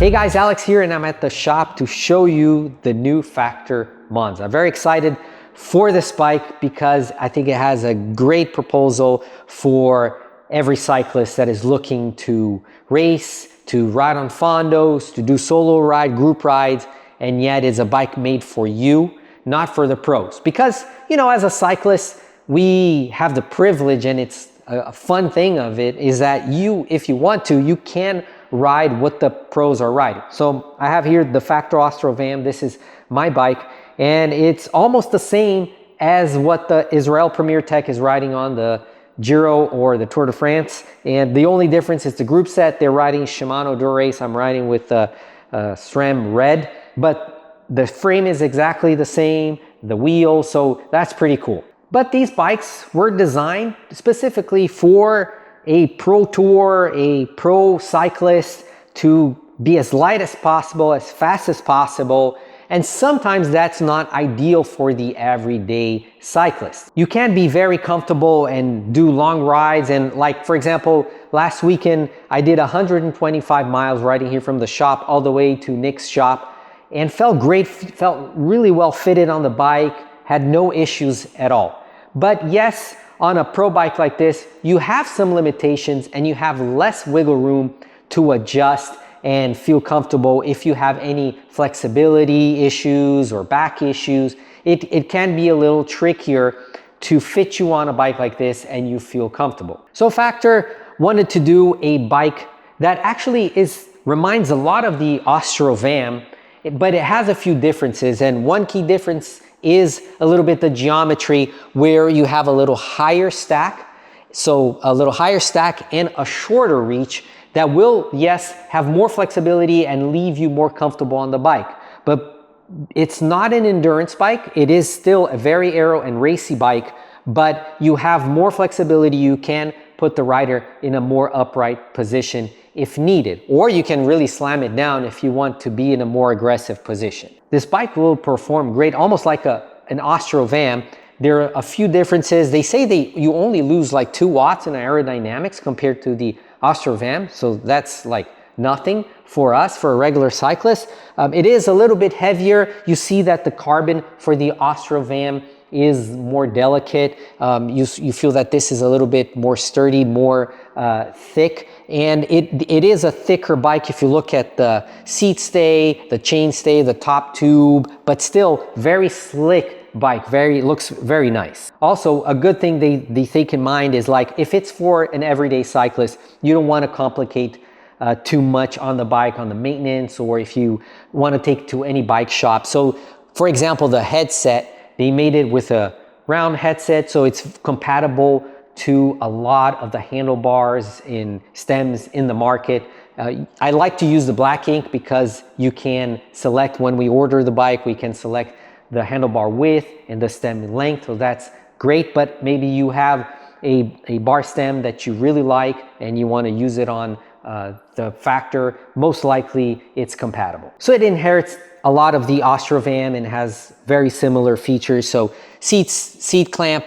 Hey guys, Alex here, and I'm at the shop to show you the new Factor Monza. I'm very excited for this bike because I think it has a great proposal for every cyclist that is looking to race, to ride on fondos, to do solo ride, group rides, and yet it's a bike made for you, not for the pros. Because, you know, as a cyclist, we have the privilege, and it's a fun thing of it, is that you, if you want to, you can ride what the pros are riding. So I have here the Factor Van. This is my bike, and it's almost the same as what the Israel Premier Tech is riding on the Giro or the Tour de France. And the only difference is the group set. They're riding Shimano Dura-Ace. I'm riding with SRAM Red, but the frame is exactly the same, the wheel, so that's pretty cool. But these bikes were designed specifically for a pro tour, a pro cyclist, to be as light as possible, as fast as possible. And sometimes that's not ideal for the everyday cyclist. You can be very comfortable and do long rides. And like, for example, last weekend, I did 125 miles riding here from the shop all the way to Nick's shop, and felt great, felt really well fitted on the bike, had no issues at all. But yes, on a pro bike like this, you have some limitations and you have less wiggle room to adjust and feel comfortable. If you have any flexibility issues or back issues, it can be a little trickier to fit you on a bike like this and you feel comfortable. So Factor wanted to do a bike that actually reminds a lot of the Van, but it has a few differences. And one key difference is a little bit the geometry, where you have a little higher stack. So a little higher stack and a shorter reach that will, yes, have more flexibility and leave you more comfortable on the bike. But it's not an endurance bike. It is still a very aero and racy bike, but you have more flexibility. You can put the rider in a more upright position if needed, or you can really slam it down if you want to be in a more aggressive position. This bike will perform great, almost like an Van. There are a few differences. They say you only lose like 2 watts in aerodynamics compared to the Van, so that's like nothing for us, for a regular cyclist. It is a little bit heavier. You see that the carbon for the Van is more delicate. You feel that this is a little bit more sturdy, more thick, and it is a thicker bike if you look at the seat stay, the chain stay, the top tube, but still very slick bike, looks very nice. Also, a good thing they take in mind is, like, if it's for an everyday cyclist, you don't want to complicate too much on the bike, on the maintenance, or if you want to take to any bike shop. So for example, the headset, they made it with a round headset, so it's compatible to a lot of the handlebars and stems in the market. I like to use the black ink because you can select, when we order the bike, we can select the handlebar width and the stem length, so that's great. But maybe you have a bar stem that you really like and you want to use it on the Factor, most likely it's compatible. So it inherits a lot of the Van and has very similar features. So seat clamp,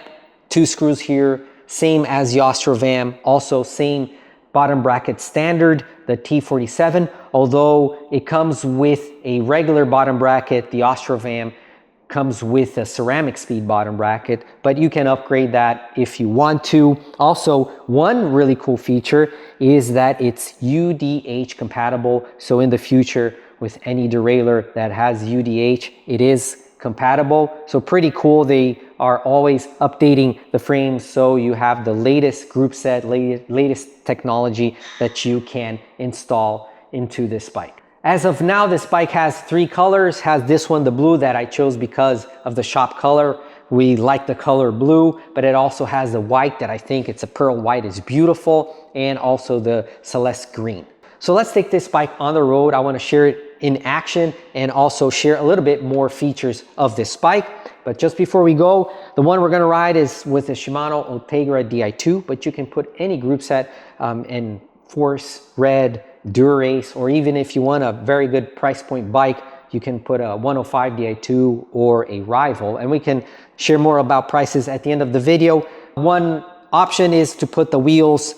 2 screws here, same as the Van. Also same bottom bracket standard, the T47, although it comes with a regular bottom bracket. The Van comes with a ceramic speed bottom bracket, but you can upgrade that if you want to. Also, one really cool feature is that it's UDH compatible. So in the future, with any derailleur that has UDH, it is compatible. So pretty cool. They are always updating the frames, so you have the latest group set, latest technology that you can install into this bike. As of now, this bike has 3 colors. Has this one, the blue, that I chose because of the shop color. We like the color blue, but it also has the white that I think, it's a pearl white, is beautiful, and also the Celeste green. So let's take this bike on the road. I want to share it in action and also share a little bit more features of this bike. But just before we go, the one we're going to ride is with the Shimano Ultegra Di2, but you can put any group set in Force, Red, Dura-Ace, or even if you want a very good price point bike, you can put a 105 Di2 or a Rival, and we can share more about prices at the end of the video. One option is to put the wheels,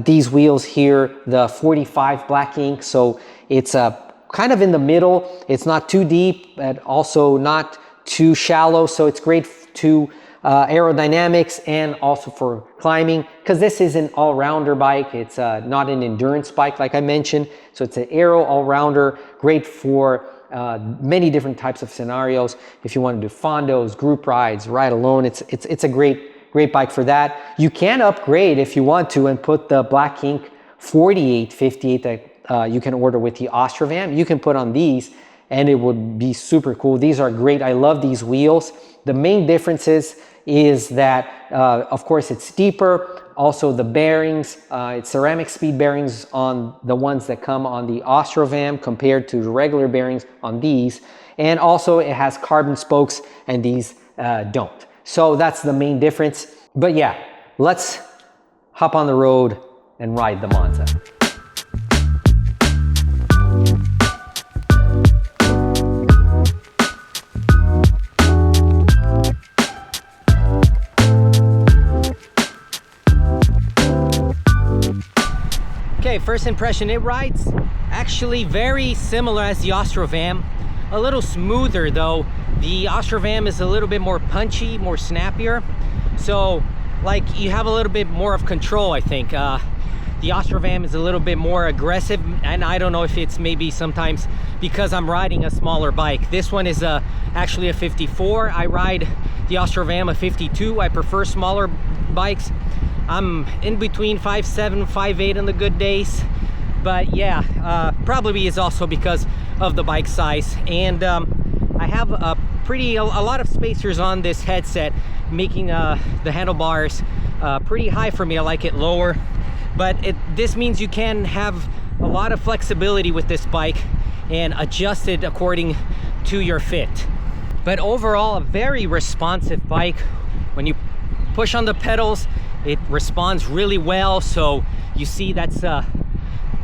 these wheels here, the 45 black ink, so it's a kind of in the middle. It's not too deep, but also not too shallow. So it's great to aerodynamics and also for climbing, because this is an all-rounder bike. It's not an endurance bike like I mentioned. So it's an aero all-rounder, great for many different types of scenarios. If you want to do fondos, group rides, ride alone, it's a great bike for that. You can upgrade if you want to and put the Black Ink 4858 that you can order with the Ostrovam. You can put on these and it would be super cool. These are great. I love these wheels. The main differences is that, of course, it's deeper. Also, the bearings, it's ceramic speed bearings on the ones that come on the Ostrovam compared to the regular bearings on these. And also, it has carbon spokes and these don't. So that's the main difference. But yeah, let's hop on the road and ride the Monza. Okay, first impression, it rides actually very similar as the Ostrovam. A little smoother though. The Ostrovam is a little bit more punchy, more snappier. So like you have a little bit more of control, I think. The Ostrovam is a little bit more aggressive, and I don't know if it's maybe sometimes because I'm riding a smaller bike. This one is actually a 54. I ride the Ostrovam a 52. I prefer smaller bikes. I'm in between 5'7", 5'8" on the good days. But yeah, probably is also because of the bike size. And I have a lot of spacers on this headset, making the handlebars pretty high for me. I like it lower. But this means you can have a lot of flexibility with this bike and adjust it according to your fit. But overall, a very responsive bike. When you push on the pedals, it responds really well. So you see that's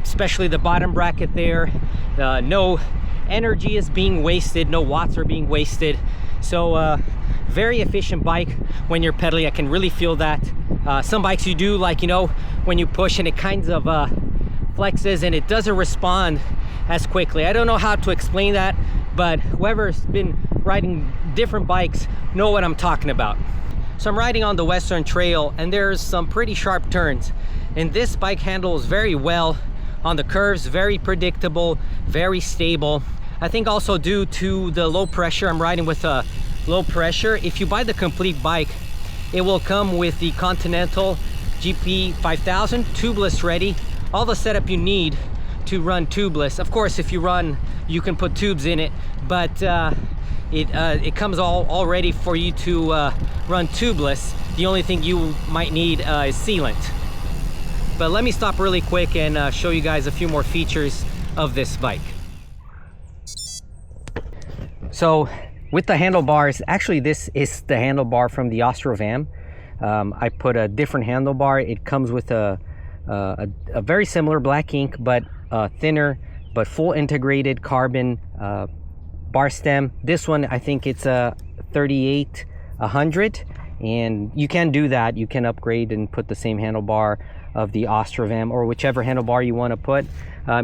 especially the bottom bracket there. No energy is being wasted, no watts are being wasted. So very efficient bike when you're pedaling. I can really feel that. Some bikes you do, like, you know, when you push and it kind of flexes and it doesn't respond as quickly. I don't know how to explain that, but whoever's been riding different bikes know what I'm talking about. So I'm riding on the Western Trail and there's some pretty sharp turns, and this bike handles very well on the curves, very predictable, very stable. I think also due to the low pressure, I'm riding with a low pressure. If you buy the complete bike, it will come with the Continental GP 5000 tubeless ready, all the setup you need to run tubeless. Of course, if you run, you can put tubes in it, but it comes all ready for you to run tubeless. The only thing you might need is sealant. But let me stop really quick and show you guys a few more features of this bike. So with the handlebars, actually this is the handlebar from the Ostrovam. I put a different handlebar. It comes with a very similar Black Ink, but thinner, but full integrated carbon bar stem. This one, I think it's a 3800, and you can do that. You can upgrade and put the same handlebar of the Ostrovam or whichever handlebar you want to put.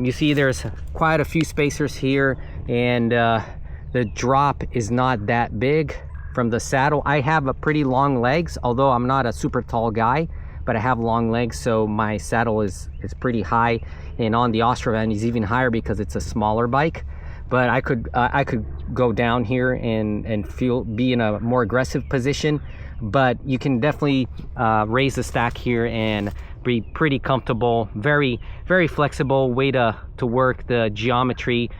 You see there's quite a few spacers here, and the drop is not that big from the saddle. I have a pretty long legs, although I'm not a super tall guy, but I have long legs, so my saddle is pretty high, and on the Ostrovam is even higher because it's a smaller bike. But I could go down here and be in a more aggressive position, but you can definitely raise the stack here and be pretty comfortable. Very flexible way to work the geometry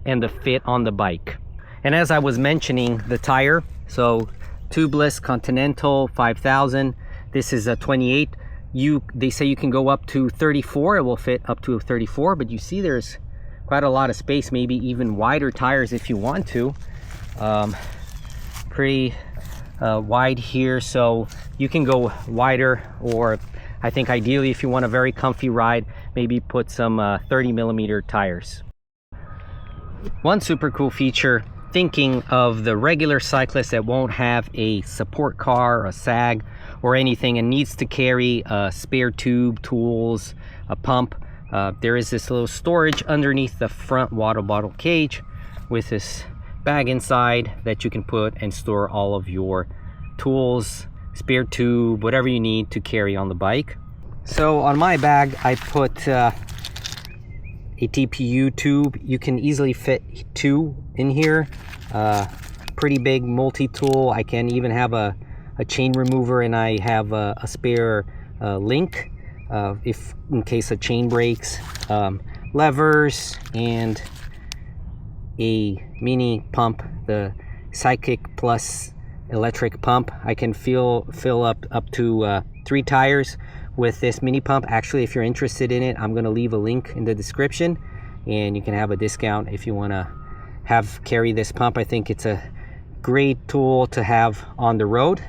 and the fit on the bike. And as I was mentioning, the tire, so tubeless Continental 5000. This is a 28. They say you can go up to 34. It will fit up to 34, but you see there's quite a lot of space, maybe even wider tires if you want to. Pretty wide here, so you can go wider, or I think ideally if you want a very comfy ride, maybe put some 30mm tires. One super cool feature, thinking of the regular cyclist that won't have a support car, a sag or anything, and needs to carry a spare tube, tools, a pump, There is this little storage underneath the front water bottle cage with this bag inside that you can put and store all of your tools, spare tube, whatever you need to carry on the bike. So on my bag I put a TPU tube. You can easily fit 2 in here. Pretty big multi-tool. I can even have a chain remover, and I have a spare link if in case a chain breaks, levers, and a mini pump, the Psychic Plus electric pump. I can fill up to 3 tires with this mini pump. Actually, if you're interested in it, I'm going to leave a link in the description, and you can have a discount if you want to carry this pump. I think it's a great tool to have on the road.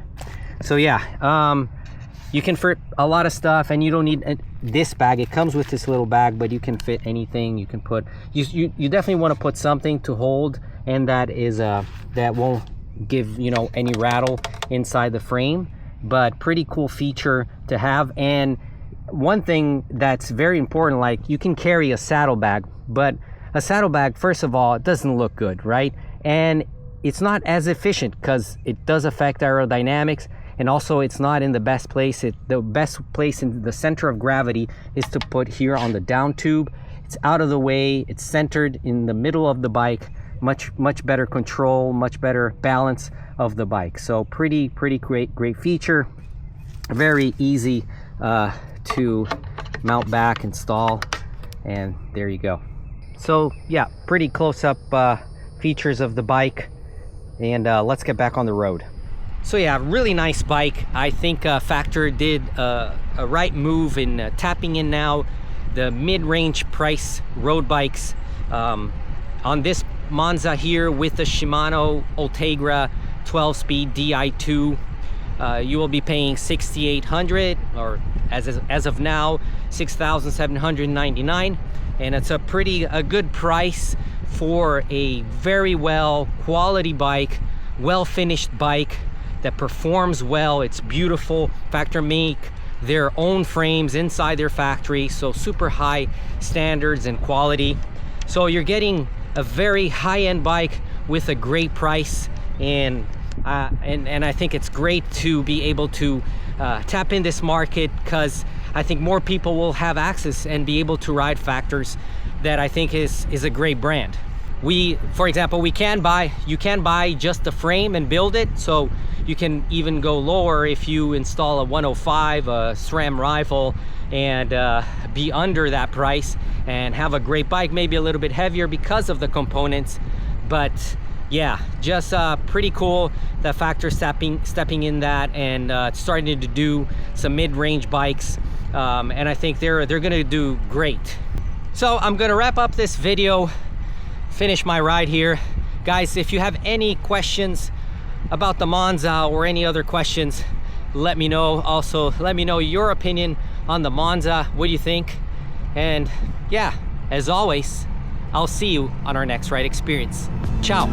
So yeah, you can fit a lot of stuff, and you don't need this bag. It comes with this little bag, but you can fit anything. You can put, you definitely want to put something to hold, and that is that won't give, you know, any rattle inside the frame, but pretty cool feature to have. And one thing that's very important, like, you can carry a saddlebag, but a saddlebag, first of all, it doesn't look good, right? And it's not as efficient because it does affect aerodynamics, and also it's not in the best place. The best place in the center of gravity is to put here on the down tube. It's out of the way, it's centered in the middle of the bike. Much better control, much better balance of the bike. So pretty great feature. Very easy to mount back, install, and there you go. So yeah, pretty close-up features of the bike, and let's get back on the road. So yeah, really nice bike. I think Factor did a right move in tapping in now the mid-range price road bikes. On this Monza here with the Shimano Ultegra 12-speed Di2, you will be paying $6,800, or as of now $6,799, and it's a good price for a very well quality bike, well finished bike that performs well. It's beautiful. Factor make their own frames inside their factory, so super high standards and quality. So you're getting a very high-end bike with a great price, and I think it's great to be able to tap in this market, because I think more people will have access and be able to ride Factors, that I think is a great brand. For example, you can buy just the frame and build it, so you can even go lower if you install a 105, a SRAM rifle, and be under that price and have a great bike, maybe a little bit heavier because of the components. But yeah, just pretty cool that Factor stepping in that and starting to do some mid-range bikes, and I think they're gonna do great. So I'm gonna wrap up this video, finish my ride here. Guys, if you have any questions about the Monza or any other questions, let me know. Also, let me know your opinion on the Monza. What do you think? And yeah, as always, I'll see you on our next ride experience. Ciao.